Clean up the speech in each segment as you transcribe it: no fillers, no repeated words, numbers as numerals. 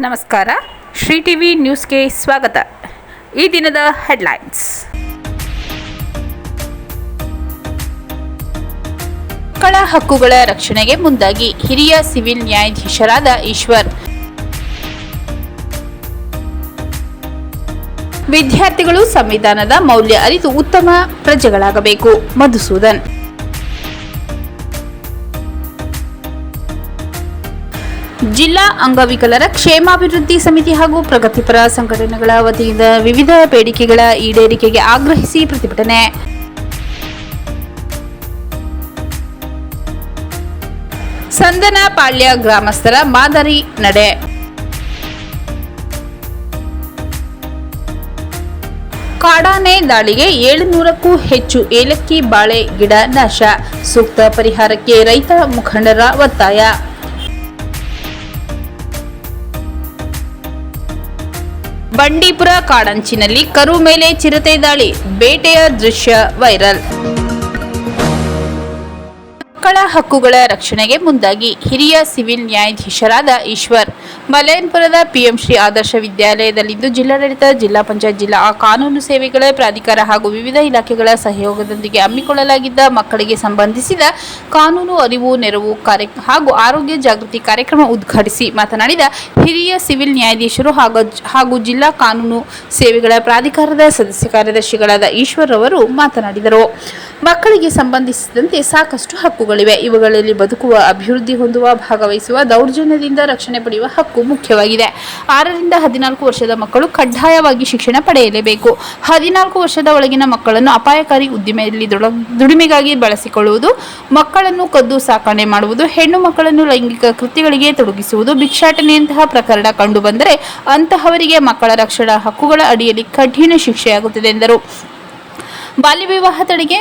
ನಮಸ್ಕಾರ. ಶ್ರೀ ಟಿವಿ ನ್ಯೂಸ್ಗೆ ಸ್ವಾಗತ. ಈ ದಿನದ ಹೆಡ್ಲೈನ್ಸ್. ಮಕ್ಕಳ ಹಕ್ಕುಗಳ ರಕ್ಷಣೆಗೆ ಮುಂದಾಗಿ ಹಿರಿಯ ಸಿವಿಲ್ ನ್ಯಾಯಾಧೀಶರಾದ ಈಶ್ವರ್. ವಿದ್ಯಾರ್ಥಿಗಳು ಸಂವಿಧಾನದ ಮೌಲ್ಯ ಅರಿತು ಉತ್ತಮ ಪ್ರಜೆಗಳಾಗಬೇಕು. ಮಧುಸೂದನ್. ಜಿಲ್ಲಾ ಅಂಗವಿಕಲರ ಕ್ಷೇಮಾಭಿವೃದ್ಧಿ ಸಮಿತಿ ಹಾಗೂ ಪ್ರಗತಿಪರ ಸಂಘಟನೆಗಳ ವತಿಯಿಂದ ವಿವಿಧ ಬೇಡಿಕೆಗಳ ಈಡೇರಿಕೆಗೆ ಆಗ್ರಹಿಸಿ ಪ್ರತಿಭಟನೆ. ಸಂದನಪಾಳ್ಯ ಗ್ರಾಮಸ್ಥರ ಮಾದರಿ ನಡೆ. ಕಾಡಾನೆ ದಾಳಿಗೆ 700ಕ್ಕೂ ಹೆಚ್ಚು ಏಲಕ್ಕಿ ಬಾಳೆ ಗಿಡ ನಾಶ. ಸೂಕ್ತ ಪರಿಹಾರಕ್ಕೆ ರೈತ ಮುಖಂಡರ ಒತ್ತಾಯ. ಬಂಡೀಪುರ ಕಾಡಂಚಿನಲ್ಲಿ ಕರು ಮೇಲೆ ಚಿರತೆ ದಾಳಿ, ಬೇಟೆಯ ದೃಶ್ಯ ವೈರಲ್. ಮಕ್ಕಳ ಹಕ್ಕುಗಳ ರಕ್ಷಣೆಗೆ ಮುಂದಾಗಿ ಹಿರಿಯ ಸಿವಿಲ್ ನ್ಯಾಯಾಧೀಶರಾದ ಈಶ್ವರ್ ಮಲಯನ್ಪುರದ ಪಿಎಂ ಶ್ರೀ ಆದರ್ಶ ವಿದ್ಯಾಲಯದಲ್ಲಿಂದು ಜಿಲ್ಲಾಡಳಿತ, ಜಿಲ್ಲಾ ಪಂಚಾಯತ್, ಜಿಲ್ಲಾ ಕಾನೂನು ಸೇವೆಗಳ ಪ್ರಾಧಿಕಾರ ಹಾಗೂ ವಿವಿಧ ಇಲಾಖೆಗಳ ಸಹಯೋಗದೊಂದಿಗೆ ಹಮ್ಮಿಕೊಳ್ಳಲಾಗಿದ್ದ ಮಕ್ಕಳಿಗೆ ಸಂಬಂಧಿಸಿದ ಕಾನೂನು ಅರಿವು ನೆರವು ಹಾಗೂ ಆರೋಗ್ಯ ಜಾಗೃತಿ ಕಾರ್ಯಕ್ರಮ ಉದ್ಘಾಟಿಸಿ ಮಾತನಾಡಿದ ಹಿರಿಯ ಸಿವಿಲ್ ನ್ಯಾಯಾಧೀಶರು ಹಾಗೂ ಜಿಲ್ಲಾ ಕಾನೂನು ಸೇವೆಗಳ ಪ್ರಾಧಿಕಾರದ ಸದಸ್ಯ ಕಾರ್ಯದರ್ಶಿಗಳಾದ ಈಶ್ವರ್ ಅವರು ಮಾತನಾಡಿದರು. ಮಕ್ಕಳಿಗೆ ಸಂಬಂಧಿಸಿದಂತೆ ಸಾಕಷ್ಟು ಹಕ್ಕುಗಳಿವೆ. ಇವುಗಳಲ್ಲಿ ಬದುಕುವ, ಅಭಿವೃದ್ಧಿ ಹೊಂದುವ, ಭಾಗವಹಿಸುವ, ದೌರ್ಜನ್ಯದಿಂದ ರಕ್ಷಣೆ ಪಡೆಯುವ ಹಕ್ಕು ಮುಖ್ಯವಾಗಿದೆ. 6 ರಿಂದ 14 ವರ್ಷದ ಮಕ್ಕಳು ಕಡ್ಡಾಯವಾಗಿ ಶಿಕ್ಷಣ ಪಡೆಯಲೇಬೇಕು. 14 ವರ್ಷದ ಒಳಗಿನ ಮಕ್ಕಳನ್ನು ಅಪಾಯಕಾರಿ ಉದ್ದಿಮೆಯಲ್ಲಿ ದುಡಿಮೆಗಾಗಿ ಬಳಸಿಕೊಳ್ಳುವುದು, ಮಕ್ಕಳನ್ನು ಕದ್ದು ಸಾಕಣೆ ಮಾಡುವುದು, ಹೆಣ್ಣು ಮಕ್ಕಳನ್ನು ಲೈಂಗಿಕ ಕೃತ್ಯಗಳಿಗೆ ತೊಡಗಿಸುವುದು, ಭಿಕ್ಷಾಟನೆಯಂತಹ ಪ್ರಕರಣ ಕಂಡುಬಂದರೆ ಅಂತಹವರಿಗೆ ಮಕ್ಕಳ ರಕ್ಷಣಾ ಹಕ್ಕುಗಳ ಅಡಿಯಲ್ಲಿ ಕಠಿಣ ಶಿಕ್ಷೆಯಾಗುತ್ತದೆ ಎಂದರು. ಬಾಲ್ಯ ವಿವಾಹ ತಡೆಗೆ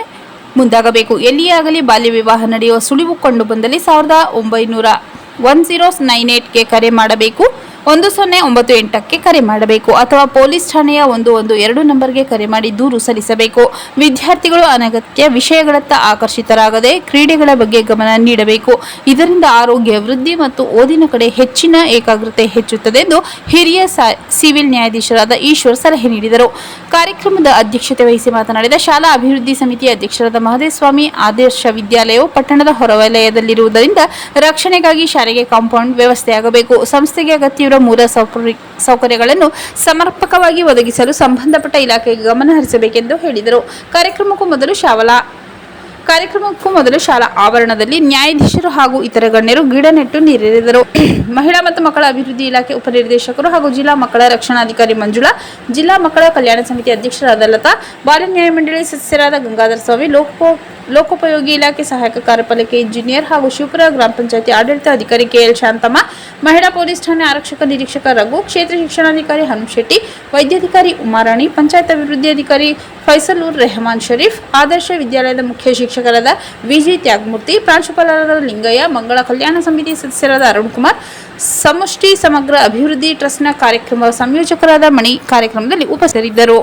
ಮುಂದಾಗಬೇಕು. ಎಲ್ಲಿಯೇ ಆಗಲಿ ಬಾಲ್ಯ ವಿವಾಹ ನಡೆಯುವ ಸುಳಿವು ಕಂಡು ಬಂದಲ್ಲಿ 1098ಗೆ ಕರೆ ಮಾಡಬೇಕು. 1098ಕ್ಕೆ ಕರೆ ಮಾಡಬೇಕು ಅಥವಾ ಪೊಲೀಸ್ ಠಾಣೆಯ 112 ನಂಬರ್ಗೆ ಕರೆ ಮಾಡಿ ದೂರು ಸಲ್ಲಿಸಬೇಕು. ವಿದ್ಯಾರ್ಥಿಗಳು ಅನಗತ್ಯ ವಿಷಯಗಳತ್ತ ಆಕರ್ಷಿತರಾಗದೆ ಕ್ರೀಡೆಗಳ ಬಗ್ಗೆ ಗಮನ ನೀಡಬೇಕು. ಇದರಿಂದ ಆರೋಗ್ಯ ವೃದ್ಧಿ ಮತ್ತು ಓದಿನ ಕಡೆ ಹೆಚ್ಚಿನ ಏಕಾಗ್ರತೆ ಹೆಚ್ಚುತ್ತದೆ ಎಂದು ಹಿರಿಯ ಸಿವಿಲ್ ನ್ಯಾಯಾಧೀಶರಾದ ಈಶ್ವರ್ ಸಲಹೆ ನೀಡಿದರು. ಕಾರ್ಯಕ್ರಮದ ಅಧ್ಯಕ್ಷತೆ ವಹಿಸಿ ಮಾತನಾಡಿದ ಶಾಲಾ ಅಭಿವೃದ್ಧಿ ಸಮಿತಿ ಅಧ್ಯಕ್ಷರಾದ ಮಹದೇವಸ್ವಾಮಿ, ಆದರ್ಶ ವಿದ್ಯಾಲಯವು ಪಟ್ಟಣದ ಹೊರವಲಯದಲ್ಲಿರುವುದರಿಂದ ರಕ್ಷಣೆಗಾಗಿ ಶಾಲೆಗೆ ಕಾಂಪೌಂಡ್ ವ್ಯವಸ್ಥೆಯಾಗಬೇಕು. ಸಂಸ್ಥೆಗೆ ಅಗತ್ಯವಿರುವ ಮೂಲ ಸೌಕರ್ಯಗಳನ್ನು ಸಮರ್ಪಕವಾಗಿ ಒದಗಿಸಲು ಸಂಬಂಧಪಟ್ಟ ಇಲಾಖೆಗೆ ಗಮನ ಹರಿಸಬೇಕೆಂದು ಹೇಳಿದರು. ಕಾರ್ಯಕ್ರಮಕ್ಕೂ ಮೊದಲು ಶಾಲಾ ಆವರಣದಲ್ಲಿ ನ್ಯಾಯಾಧೀಶರು ಹಾಗೂ ಇತರ ಗಣ್ಯರು ಗಿಡ ನೆಟ್ಟು ನೀರೆರೆದರು. ಮಹಿಳಾ ಮತ್ತು ಮಕ್ಕಳ ಅಭಿವೃದ್ಧಿ ಇಲಾಖೆ ಉಪನಿರ್ದೇಶಕರು ಹಾಗೂ ಜಿಲ್ಲಾ ಮಕ್ಕಳ ರಕ್ಷಣಾಧಿಕಾರಿ ಮಂಜುಳಾ, ಜಿಲ್ಲಾ ಮಕ್ಕಳ ಕಲ್ಯಾಣ ಸಮಿತಿ ಅಧ್ಯಕ್ಷರಾದ ಲತಾ, ಬಾಲ್ಯ ನ್ಯಾಯ ಮಂಡಳಿ ಸದಸ್ಯರಾದ ಗಂಗಾಧರ ಸ್ವಾಮಿ, ಲೋಕೋಪಯೋಗಿ ಇಲಾಖೆ ಸಹಾಯಕ ಕಾರ್ಯಪಾಲಕ ಇಂಜಿನಿಯರ್ ಹಾಗೂ ಶಿವಪುರ ಗ್ರಾಮ ಪಂಚಾಯತಿ ಆಡಳಿತ ಅಧಿಕಾರಿ ಕೆಎಲ್ ಶಾಂತಮ್ಮ, ಮಹಿಳಾ ಪೊಲೀಸ್ ಠಾಣೆ ಆರಕ್ಷಕ ನಿರೀಕ್ಷಕ ರಘು, ಕ್ಷೇತ್ರ ಶಿಕ್ಷಣಾಧಿಕಾರಿ ಹನುಮಶೆಟ್ಟಿ, ವೈದ್ಯಾಧಿಕಾರಿ ಉಮಾರಾಣಿ, ಪಂಚಾಯತ್ ಅಭಿವೃದ್ಧಿ ಅಧಿಕಾರಿ ಫೈಸಲೂರ್ ರೆಹಮಾನ್ ಶರೀಫ್, ಆದರ್ಶ ವಿದ್ಯಾಲಯದ ಮುಖ್ಯ ಶಿಕ್ಷಕರಾದ ವಿಜಿ ತ್ಯಾಗಮೂರ್ತಿ, ಪ್ರಾಂಶುಪಾಲರಾದ ಲಿಂಗಯ್ಯ, ಮಂಗಳ ಕಲ್ಯಾಣ ಸಮಿತಿ ಸದಸ್ಯರಾದ ಅರುಣ್ ಕುಮಾರ್, ಸಮಷ್ಟಿ ಸಮಗ್ರ ಅಭಿವೃದ್ಧಿ ಟ್ರಸ್ಟ್ನ ಕಾರ್ಯಕ್ರಮ ಸಂಯೋಜಕರಾದ ಮಣಿ ಕಾರ್ಯಕ್ರಮದಲ್ಲಿ ಉಪಸ್ಥಿತರಿದ್ದರು.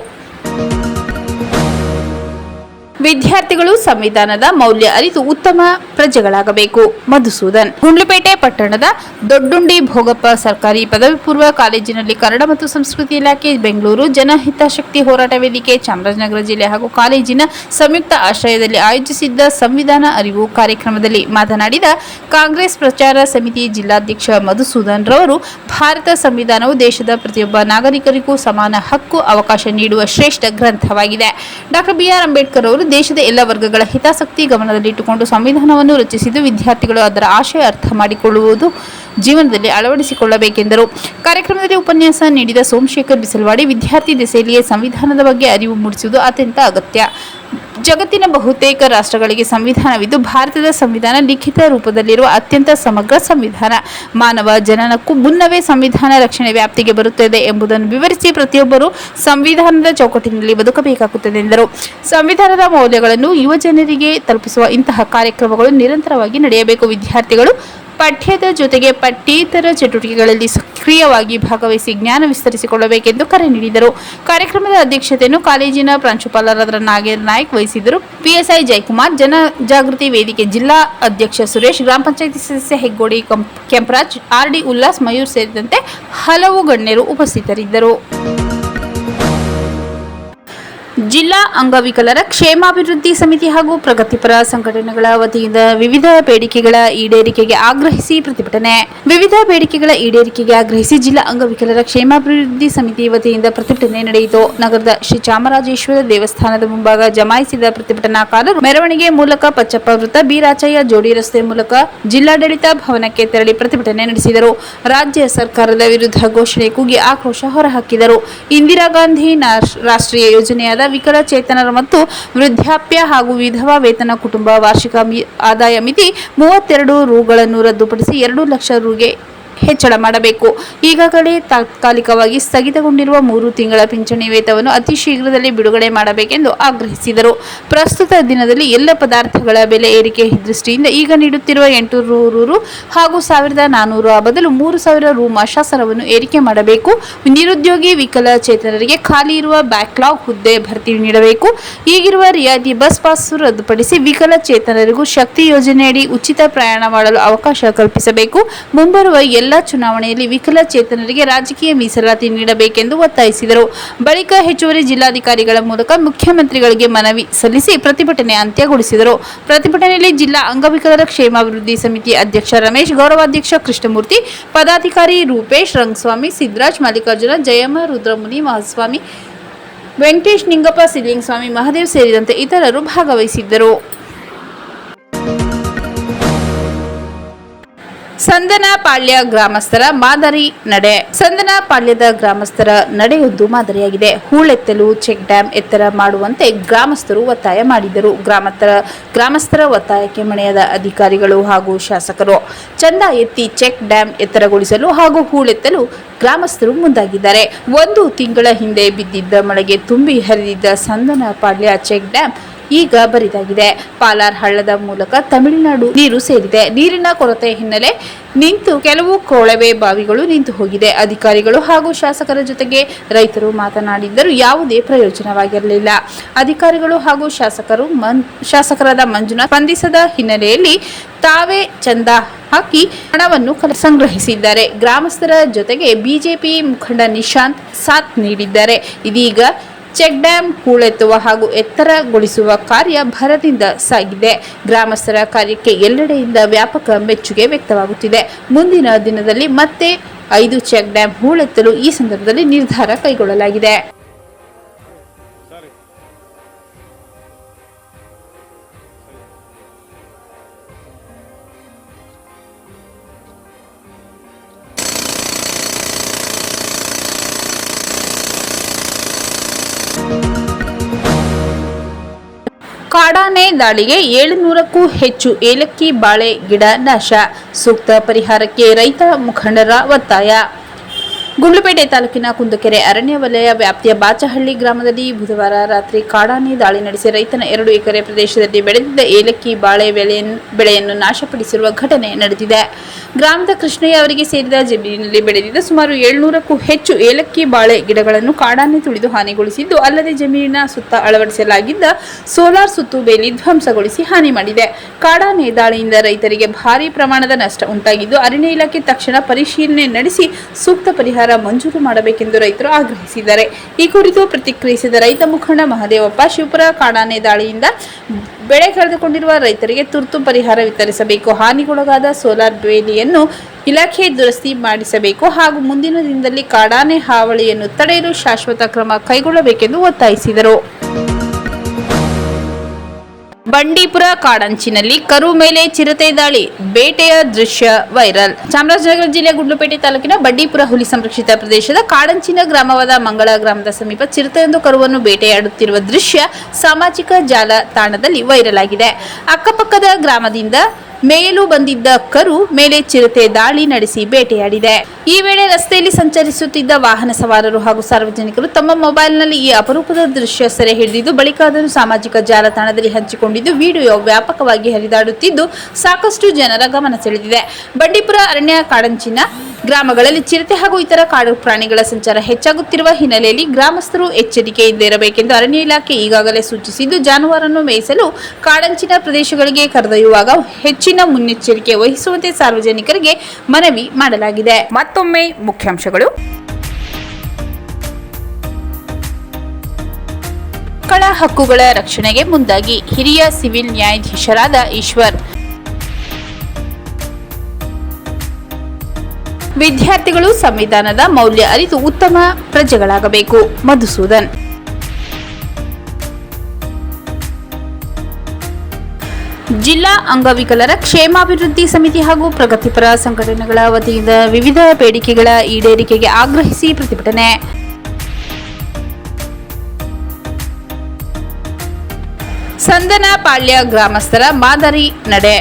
ವಿದ್ಯಾರ್ಥಿಗಳು ಸಂವಿಧಾನದ ಮೌಲ್ಯ ಅರಿತು ಉತ್ತಮ ಪ್ರಜೆಗಳಾಗಬೇಕು. ಮಧುಸೂದನ್. ಗುಂಡ್ಲುಪೇಟೆ ಪಟ್ಟಣದ ದೊಡ್ಡುಂಡಿ ಭೋಗಪ್ಪ ಸರ್ಕಾರಿ ಪದವಿ ಪೂರ್ವ ಕಾಲೇಜಿನಲ್ಲಿ ಕನ್ನಡ ಮತ್ತು ಸಂಸ್ಕೃತಿ ಇಲಾಖೆ, ಬೆಂಗಳೂರು ಜನಹಿತಾಸಕ್ತಿ ಹೋರಾಟ ವೇದಿಕೆ, ಚಾಮರಾಜನಗರ ಜಿಲ್ಲೆ ಹಾಗೂ ಕಾಲೇಜಿನ ಸಂಯುಕ್ತ ಆಶ್ರಯದಲ್ಲಿ ಆಯೋಜಿಸಿದ್ದ ಸಂವಿಧಾನ ಅರಿವು ಕಾರ್ಯಕ್ರಮದಲ್ಲಿ ಮಾತನಾಡಿದ ಕಾಂಗ್ರೆಸ್ ಪ್ರಚಾರ ಸಮಿತಿ ಜಿಲ್ಲಾಧ್ಯಕ್ಷ ಮಧುಸೂದನ್ ರವರು, ಭಾರತ ಸಂವಿಧಾನವು ದೇಶದ ಪ್ರತಿಯೊಬ್ಬ ನಾಗರಿಕರಿಗೂ ಸಮಾನ ಹಕ್ಕು, ಅವಕಾಶ ನೀಡುವ ಶ್ರೇಷ್ಠ ಗ್ರಂಥವಾಗಿದೆ. ಡಾ. ಬಿ.ಆರ್. ಅಂಬೇಡ್ಕರ್ ಅವರು ದೇಶದ ಎಲ್ಲ ವರ್ಗಗಳ ಹಿತಾಸಕ್ತಿ ಗಮನದಲ್ಲಿಟ್ಟುಕೊಂಡು ಸಂವಿಧಾನವನ್ನು ರಚಿಸಿದ್ದು, ವಿದ್ಯಾರ್ಥಿಗಳು ಅದರ ಆಶಯ ಅರ್ಥ ಮಾಡಿಕೊಳ್ಳುವುದು ಜೀವನದಲ್ಲಿ ಅಳವಡಿಸಿಕೊಳ್ಳಬೇಕೆಂದರು. ಕಾರ್ಯಕ್ರಮದಲ್ಲಿ ಉಪನ್ಯಾಸ ನೀಡಿದ ಸೋಮಶೇಖರ್ ಬಿಸಲವಾಡಿ, ವಿದ್ಯಾರ್ಥಿ ದೆಸೆಯಲ್ಲಿಯೇ ಸಂವಿಧಾನದ ಬಗ್ಗೆ ಅರಿವು ಮೂಡಿಸುವುದು ಅತ್ಯಂತ ಅಗತ್ಯ. ಜಗತ್ತಿನ ಬಹುತೇಕ ರಾಷ್ಟ್ರಗಳಿಗೆ ಸಂವಿಧಾನವಿದ್ದು, ಭಾರತದ ಸಂವಿಧಾನ ಲಿಖಿತ ರೂಪದಲ್ಲಿರುವ ಅತ್ಯಂತ ಸಮಗ್ರ ಸಂವಿಧಾನ. ಮಾನವ ಜನನಕ್ಕೂ ಮುನ್ನವೇ ಸಂವಿಧಾನ ರಕ್ಷಣೆ ವ್ಯಾಪ್ತಿಗೆ ಬರುತ್ತದೆ ಎಂಬುದನ್ನು ವಿವರಿಸಿ ಪ್ರತಿಯೊಬ್ಬರೂ ಸಂವಿಧಾನದ ಚೌಕಟ್ಟಿನಲ್ಲಿ ಬದುಕಬೇಕಾಗುತ್ತದೆ ಎಂದರು. ಸಂವಿಧಾನದ ಮೌಲ್ಯಗಳನ್ನು ಯುವ ಜನರಿಗೆ ತಲುಪಿಸುವ ಇಂತಹ ಕಾರ್ಯಕ್ರಮಗಳು ನಿರಂತರವಾಗಿ ನಡೆಯಬೇಕು. ವಿದ್ಯಾರ್ಥಿಗಳು ಪಠ್ಯದ ಜೊತೆಗೆ ಪಠ್ಯೇತರ ಚಟುವಟಿಕೆಗಳಲ್ಲಿ ಸಕ್ರಿಯವಾಗಿ ಭಾಗವಹಿಸಿ ಜ್ಞಾನ ವಿಸ್ತರಿಸಿಕೊಳ್ಳಬೇಕೆಂದು ಕರೆ ನೀಡಿದರು. ಕಾರ್ಯಕ್ರಮದ ಅಧ್ಯಕ್ಷತೆಯನ್ನು ಕಾಲೇಜಿನ ಪ್ರಾಂಶುಪಾಲರಾದ ನಾಗೇಂದ್ರ ನಾಯ್ಕ್ ವಹಿಸಿದ್ದರು. ಪಿಎಸ್ಐ ಜಯಕುಮಾರ್, ಜನಜಾಗೃತಿ ವೇದಿಕೆ ಜಿಲ್ಲಾ ಅಧ್ಯಕ್ಷ ಸುರೇಶ್, ಗ್ರಾಮ ಪಂಚಾಯಿತಿ ಸದಸ್ಯ ಹೆಗ್ಗೋಡಿ ಕೆಂಪರಾಜ್, ಆರ್ಡಿ ಉಲ್ಲಾಸ್, ಮಯೂರ್ ಸೇರಿದಂತೆ ಹಲವು ಗಣ್ಯರು ಉಪಸ್ಥಿತರಿದ್ದರು. ಜಿಲ್ಲಾ ಅಂಗವಿಕಲರ ಕ್ಷೇಮಾಭಿವೃದ್ಧಿ ಸಮಿತಿ ಹಾಗೂ ಪ್ರಗತಿಪರ ಸಂಘಟನೆಗಳ ವತಿಯಿಂದ ವಿವಿಧ ಬೇಡಿಕೆಗಳ ಈಡೇರಿಕೆಗೆ ಆಗ್ರಹಿಸಿ ಪ್ರತಿಭಟನೆ. ವಿವಿಧ ಬೇಡಿಕೆಗಳ ಈಡೇರಿಕೆಗೆ ಆಗ್ರಹಿಸಿ ಜಿಲ್ಲಾ ಅಂಗವಿಕಲರ ಕ್ಷೇಮಾಭಿವೃದ್ಧಿ ಸಮಿತಿ ವತಿಯಿಂದ ಪ್ರತಿಭಟನೆ ನಡೆಯಿತು. ನಗರದ ಶ್ರೀ ಚಾಮರಾಜೇಶ್ವರ ದೇವಸ್ಥಾನದ ಮುಂಭಾಗ ಜಮಾಯಿಸಿದ ಪ್ರತಿಭಟನಾಕಾರರು ಮೆರವಣಿಗೆ ಮೂಲಕ ಪಚ್ಚಪ್ಪ ವೃತ್ತ, ಬೀರಾಚಯ್ಯ ಜೋಡಿ ರಸ್ತೆ ಮೂಲಕ ಜಿಲ್ಲಾಡಳಿತ ಭವನಕ್ಕೆ ತೆರಳಿ ಪ್ರತಿಭಟನೆ ನಡೆಸಿದರು. ರಾಜ್ಯ ಸರ್ಕಾರದ ವಿರುದ್ಧ ಘೋಷಣೆ ಕೂಗಿ ಆಕ್ರೋಶ ಹೊರಹಾಕಿದರು. ಇಂದಿರಾ ಗಾಂಧಿ ರಾಷ್ಟ್ರೀಯ ಯೋಜನೆಯಾದ ವಿಕಲಚೇತನರ ಮತ್ತು ವೃದ್ಧಾಪ್ಯ ಹಾಗೂ ವಿಧವಾ ವೇತನ ಕುಟುಂಬ ವಾರ್ಷಿಕ ಆದಾಯ ಮಿತಿ 32 ರುಗಳನ್ನು ರದ್ದುಪಡಿಸಿ 2 ಲಕ್ಷ ರುಗೆ ಹೆಚ್ಚಳ ಮಾಡಬೇಕು. ಈಗಾಗಲೇ ತಾತ್ಕಾಲಿಕವಾಗಿ ಸ್ಥಗಿತಗೊಂಡಿರುವ 3 ತಿಂಗಳ ಪಿಂಚಣಿ ವೇತನವನ್ನು ಅತಿ ಶೀಘ್ರದಲ್ಲಿ ಬಿಡುಗಡೆ ಮಾಡಬೇಕೆಂದು ಆಗ್ರಹಿಸಿದರು. ಪ್ರಸ್ತುತ ದಿನದಲ್ಲಿ ಎಲ್ಲ ಪದಾರ್ಥಗಳ ಬೆಲೆ ಏರಿಕೆ ದೃಷ್ಟಿಯಿಂದ ಈಗ ನೀಡುತ್ತಿರುವ 800 ರು ಹಾಗೂ 1400 ಬದಲು 3000 ರು ಮಾಸಾಸರವನ್ನು ಏರಿಕೆ ಮಾಡಬೇಕು. ನಿರುದ್ಯೋಗಿ ವಿಕಲಚೇತನರಿಗೆ ಖಾಲಿ ಇರುವ ಬ್ಯಾಕ್ಲಾಗ್ ಹುದ್ದೆ ಭರ್ತಿ ನೀಡಬೇಕು. ಈಗಿರುವ ರಿಯಾಯಿತಿ ಬಸ್ ಪಾಸ್ ರದ್ದುಪಡಿಸಿ ವಿಕಲಚೇತನರಿಗೂ ಶಕ್ತಿ ಯೋಜನೆಯಡಿ ಉಚಿತ ಪ್ರಯಾಣ ಮಾಡಲು ಅವಕಾಶ ಕಲ್ಪಿಸಬೇಕು. ಮುಂಬರುವ ಎಲ್ಲ ಚುನಾವಣೆಯಲ್ಲಿ ವಿಕಲಚೇತನರಿಗೆ ರಾಜಕೀಯ ಮೀಸಲಾತಿ ನೀಡಬೇಕೆಂದು ಒತ್ತಾಯಿಸಿದರು. ಬಳಿಕ ಹೆಚ್ಚುವರಿ ಜಿಲ್ಲಾಧಿಕಾರಿಗಳ ಮೂಲಕ ಮುಖ್ಯಮಂತ್ರಿಗಳಿಗೆ ಮನವಿ ಸಲ್ಲಿಸಿ ಪ್ರತಿಭಟನೆ ಅಂತ್ಯಗೊಳಿಸಿದರು. ಪ್ರತಿಭಟನೆಯಲ್ಲಿ ಜಿಲ್ಲಾ ಅಂಗವಿಕಲರ ಕ್ಷೇಮಾಭಿವೃದ್ಧಿ ಸಮಿತಿ ಅಧ್ಯಕ್ಷ ರಮೇಶ್, ಗೌರವಾಧ್ಯಕ್ಷ ಕೃಷ್ಣಮೂರ್ತಿ, ಪದಾಧಿಕಾರಿ ರೂಪೇಶ್, ರಂಗಸ್ವಾಮಿ, ಸಿದ್ದರಾಜ್, ಮಲ್ಲಿಕಾರ್ಜುನ, ಜಯಮ್ಮ, ರುದ್ರಮುನಿ, ಮಹಾಸ್ವಾಮಿ, ವೆಂಕಟೇಶ್, ನಿಂಗಪ್ಪ, ಸಿದ್ಲಿಂಗಸ್ವಾಮಿ, ಮಹದೇವ್ ಸೇರಿದಂತೆ ಇತರರು ಭಾಗವಹಿಸಿದ್ದರು. ಸಂದನಪಾಳ್ಯ ಗ್ರಾಮಸ್ಥರ ಮಾದರಿ ನಡೆ. ಸಂದನಪಾಳ್ಯದ ಗ್ರಾಮಸ್ಥರ ನಡೆಯೊಂದು ಮಾದರಿಯಾಗಿದೆ. ಹೂಳೆತ್ತಲು, ಚೆಕ್ ಡ್ಯಾಂ ಎತ್ತರ ಮಾಡುವಂತೆ ಗ್ರಾಮಸ್ಥರು ಒತ್ತಾಯ ಮಾಡಿದರು. ಗ್ರಾಮಸ್ಥರ ಒತ್ತಾಯಕ್ಕೆ ಮಣಿಯದ ಅಧಿಕಾರಿಗಳು ಹಾಗೂ ಶಾಸಕರು ಚಂದ ಎತ್ತಿ ಚೆಕ್ ಡ್ಯಾಂ ಎತ್ತರಗೊಳಿಸಲು ಹಾಗೂ ಹೂಳೆತ್ತಲು ಗ್ರಾಮಸ್ಥರು ಮುಂದಾಗಿದ್ದಾರೆ. 1 ತಿಂಗಳ ಹಿಂದೆ ಬಿದ್ದಿದ್ದ ಮಳೆಗೆ ತುಂಬಿ ಹರಿದಿದ್ದ ಸಂದನಪಾಳ್ಯ ಚೆಕ್ ಡ್ಯಾಂ ಈಗ ಬರಿದಾಗಿದೆ. ಪಾಲಾರ್ ಹಳ್ಳದ ಮೂಲಕ ತಮಿಳುನಾಡು ನೀರು ಸೇರಿದೆ. ನೀರಿನ ಕೊರತೆ ಹಿನ್ನೆಲೆ ಕೆಲವು ಕೊಳವೆ ಬಾವಿಗಳು ನಿಂತು ಹೋಗಿದೆ. ಅಧಿಕಾರಿಗಳು ಹಾಗೂ ಶಾಸಕರ ಜೊತೆಗೆ ರೈತರು ಮಾತನಾಡಿದ್ದರೂ ಯಾವುದೇ ಪ್ರಯೋಜನವಾಗಿರಲಿಲ್ಲ. ಅಧಿಕಾರಿಗಳು ಹಾಗೂ ಶಾಸಕರಾದ ಮಂಜುನಾಥ್ ಸ್ಪಂದಿಸದ ಹಿನ್ನೆಲೆಯಲ್ಲಿ ತಾವೇ ಚಂದ ಹಾಕಿ ಹಣವನ್ನು ಸಂಗ್ರಹಿಸಿದ್ದಾರೆ. ಗ್ರಾಮಸ್ಥರ ಜೊತೆಗೆ ಬಿಜೆಪಿ ಮುಖಂಡ ನಿಶಾಂತ್ ಸಾಥ್ ನೀಡಿದ್ದಾರೆ. ಇದೀಗ ಚೆಕ್ ಡ್ಯಾಂ ಹೂಳೆತ್ತುವ ಹಾಗೂ ಎತ್ತರಗೊಳಿಸುವ ಕಾರ್ಯ ಭರದಿಂದ ಸಾಗಿದೆ. ಗ್ರಾಮಸ್ಥರ ಕಾರ್ಯಕ್ಕೆ ಎಲ್ಲೆಡೆಯಿಂದ ವ್ಯಾಪಕ ಮೆಚ್ಚುಗೆ ವ್ಯಕ್ತವಾಗುತ್ತಿದೆ. ಮುಂದಿನ ದಿನದಲ್ಲಿ ಮತ್ತೆ 5 ಚೆಕ್ ಡ್ಯಾಂ ಹೂಳೆತ್ತಲು ಈ ಸಂದರ್ಭದಲ್ಲಿ ನಿರ್ಧಾರ ಕೈಗೊಳ್ಳಲಾಗಿದೆ. ಕಾಡಾನೆ ದಾಳಿಗೆ 700ಕ್ಕೂ ಹೆಚ್ಚು ಏಲಕ್ಕಿ ಬಾಳೆ ಗಿಡ ನಾಶ. ಸೂಕ್ತ ಪರಿಹಾರಕ್ಕೆ ರೈತ ಮುಖಂಡರ ಒತ್ತಾಯ. ಗುಂಡ್ಲುಪೇಟೆ ತಾಲೂಕಿನ ಕುಂದಕೆರೆ ಅರಣ್ಯ ವಲಯ ವ್ಯಾಪ್ತಿಯ ಬಾಚಹಳ್ಳಿ ಗ್ರಾಮದಲ್ಲಿ ಬುಧವಾರ ರಾತ್ರಿ ಕಾಡಾನೆ ದಾಳಿ ನಡೆಸಿ ರೈತನ 2 ಎಕರೆ ಪ್ರದೇಶದಲ್ಲಿ ಬೆಳೆದಿದ್ದ ಏಲಕ್ಕಿ ಬಾಳೆ ಬೆಳೆಯನ್ನು ನಾಶಪಡಿಸಿರುವ ಘಟನೆ ನಡೆದಿದೆ. ಗ್ರಾಮದ ಕೃಷ್ಣಯ್ಯ ಅವರಿಗೆ ಸೇರಿದ ಜಮೀನಿನಲ್ಲಿ ಬೆಳೆದಿದ್ದ ಸುಮಾರು 700ಕ್ಕೂ ಹೆಚ್ಚು ಏಲಕ್ಕಿ ಬಾಳೆ ಗಿಡಗಳನ್ನು ಕಾಡಾನೆ ತುಳಿದು ಹಾನಿಗೊಳಿಸಿದ್ದು, ಅಲ್ಲದೆ ಜಮೀನಿನ ಸುತ್ತ ಅಳವಡಿಸಲಾಗಿದ್ದ ಸೋಲಾರ್ ಸುತ್ತು ಬೇಲಿ ಧ್ವಂಸಗೊಳಿಸಿ ಹಾನಿ ಮಾಡಿದೆ. ಕಾಡಾನೆ ದಾಳಿಯಿಂದ ರೈತರಿಗೆ ಭಾರೀ ಪ್ರಮಾಣದ ನಷ್ಟ ಉಂಟಾಗಿದ್ದು, ಅರಣ್ಯ ಇಲಾಖೆ ತಕ್ಷಣ ಪರಿಶೀಲನೆ ನಡೆಸಿ ಸೂಕ್ತ ಪರಿಹಾರ ಮಂಜೂರು ಮಾಡಬೇಕೆಂದು ರೈತರು ಆಗ್ರಹಿಸಿದ್ದಾರೆ. ಈ ಕುರಿತು ಪ್ರತಿಕ್ರಿಯಿಸಿದ ರೈತ ಮುಖಂಡ ಮಹದೇವಪ್ಪ, ಶಿವಪುರ ಕಾಡಾನೆ ದಾಳಿಯಿಂದ ಬೆಳೆ ಕಳೆದುಕೊಂಡಿರುವ ರೈತರಿಗೆ ತುರ್ತು ಪರಿಹಾರ ವಿತರಿಸಬೇಕು. ಹಾನಿಗೊಳಗಾದ ಸೋಲಾರ್ ಬೇಲಿಯನ್ನು ಇಲಾಖೆ ದುರಸ್ತಿ ಮಾಡಿಸಬೇಕು ಹಾಗೂ ಮುಂದಿನ ದಿನದಲ್ಲಿ ಕಾಡಾನೆ ಹಾವಳಿಯನ್ನು ತಡೆಯಲು ಶಾಶ್ವತ ಕ್ರಮ ಕೈಗೊಳ್ಳಬೇಕೆಂದು ಒತ್ತಾಯಿಸಿದರು. ಬಂಡೀಪುರ ಕಾಡಂಚಿನಲ್ಲಿ ಕರು ಮೇಲೆ ಚಿರತೆ ದಾಳಿ, ಬೇಟೆಯ ದೃಶ್ಯ ವೈರಲ್. ಚಾಮರಾಜನಗರ ಜಿಲ್ಲೆಯ ಗುಂಡ್ಲುಪೇಟೆ ತಾಲೂಕಿನ ಬಂಡೀಪುರ ಹುಲಿ ಸಂರಕ್ಷಿತ ಪ್ರದೇಶದ ಕಾಡಂಚಿನ ಗ್ರಾಮವಾದ ಮಂಗಳ ಗ್ರಾಮದ ಸಮೀಪ ಚಿರತೆಯೊಂದು ಕರುವನ್ನು ಬೇಟೆಯಾಡುತ್ತಿರುವ ದೃಶ್ಯ ಸಾಮಾಜಿಕ ಜಾಲತಾಣದಲ್ಲಿ ವೈರಲ್ ಆಗಿದೆ. ಅಕ್ಕಪಕ್ಕದ ಗ್ರಾಮದಿಂದ ಮೇಯಲು ಬಂದಿದ್ದ ಕರು ಮೇಲೆ ಚಿರತೆ ದಾಳಿ ನಡೆಸಿ ಬೇಟೆಯಾಡಿದೆ. ಈ ವೇಳೆ ರಸ್ತೆಯಲ್ಲಿ ಸಂಚರಿಸುತ್ತಿದ್ದ ವಾಹನ ಸವಾರರು ಹಾಗೂ ಸಾರ್ವಜನಿಕರು ತಮ್ಮ ಮೊಬೈಲ್ನಲ್ಲಿ ಈ ಅಪರೂಪದ ದೃಶ್ಯ ಸೆರೆ ಹಿಡಿದಿದ್ದು ಬಳಿಕ ಅದನ್ನು ಸಾಮಾಜಿಕ ಜಾಲತಾಣದಲ್ಲಿ ಹಂಚಿಕೊಂಡಿದ್ದು ವಿಡಿಯೋ ವ್ಯಾಪಕವಾಗಿ ಹರಿದಾಡುತ್ತಿದ್ದು ಸಾಕಷ್ಟು ಜನರ ಗಮನ ಸೆಳೆದಿದೆ. ಬಂಡೀಪುರ ಅರಣ್ಯ ಕಾಡಂಚಿನ ಗ್ರಾಮಗಳಲ್ಲಿ ಚಿರತೆ ಹಾಗೂ ಇತರ ಕಾಡು ಪ್ರಾಣಿಗಳ ಸಂಚಾರ ಹೆಚ್ಚಾಗುತ್ತಿರುವ ಹಿನ್ನೆಲೆಯಲ್ಲಿ ಗ್ರಾಮಸ್ಥರು ಎಚ್ಚರಿಕೆಯಿಂದ ಇರಬೇಕೆಂದು ಅರಣ್ಯ ಇಲಾಖೆ ಈಗಾಗಲೇ ಸೂಚಿಸಿದ್ದು, ಜಾನುವಾರನ್ನು ಮೇಯಿಸಲು ಕಾಡಂಚಿನ ಪ್ರದೇಶಗಳಿಗೆ ಕರೆದೊಯ್ಯುವಾಗ ಹೆಚ್ಚಿನ ಮುನ್ನೆಚ್ಚರಿಕೆ ವಹಿಸುವಂತೆ ಸಾರ್ವಜನಿಕರಿಗೆ ಮನವಿ ಮಾಡಲಾಗಿದೆ. ಮತ್ತೊಮ್ಮೆ ಮುಖ್ಯಾಂಶಗಳು. ಮಕ್ಕಳ ಹಕ್ಕುಗಳ ರಕ್ಷಣೆಗೆ ಮುಂದಾಗಿ ಹಿರಿಯ ಸಿವಿಲ್ ನ್ಯಾಯಾಧೀಶರಾದ ಈಶ್ವರ್. ವಿದ್ಯಾರ್ಥಿಗಳು ಸಂವಿಧಾನದ ಮೌಲ್ಯ ಅರಿತು ಉತ್ತಮ ಪ್ರಜೆಗಳಾಗಬೇಕು. ಮಧುಸೂದನ್. ಜಿಲ್ಲಾ ಅಂಗವಿಕಲರ ಕ್ಷೇಮಾಭಿವೃದ್ಧಿ ಸಮಿತಿ ಹಾಗೂ ಪ್ರಗತಿಪರ ಸಂಘಟನೆಗಳ ವತಿಯಿಂದ ವಿವಿಧ ಬೇಡಿಕೆಗಳ ಈಡೇರಿಕೆಗೆ ಆಗ್ರಹಿಸಿ ಪ್ರತಿಭಟನೆ. ಸಂದನಪಾಳ್ಯ ಗ್ರಾಮಸ್ಥರ ಮಾದರಿ ನಡೆ.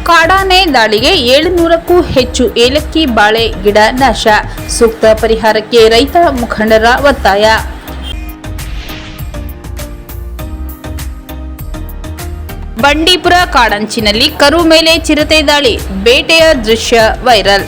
ಕಾಡಾನೆ ದಾಳಿಗೆ 700ಕ್ಕೂ ಹೆಚ್ಚು ಏಲಕ್ಕಿ ಬಾಳೆ ಗಿಡ ನಾಶ. ಸೂಕ್ತ ಪರಿಹಾರಕ್ಕೆ ರೈತ ಮುಖಂಡರ ಒತ್ತಾಯ. ಬಂಡೀಪುರ ಕಾಡಂಚಿನಲ್ಲಿ ಕರು ಮೇಲೆ ಚಿರತೆ ದಾಳಿ, ಬೇಟೆಯ ದೃಶ್ಯ ವೈರಲ್.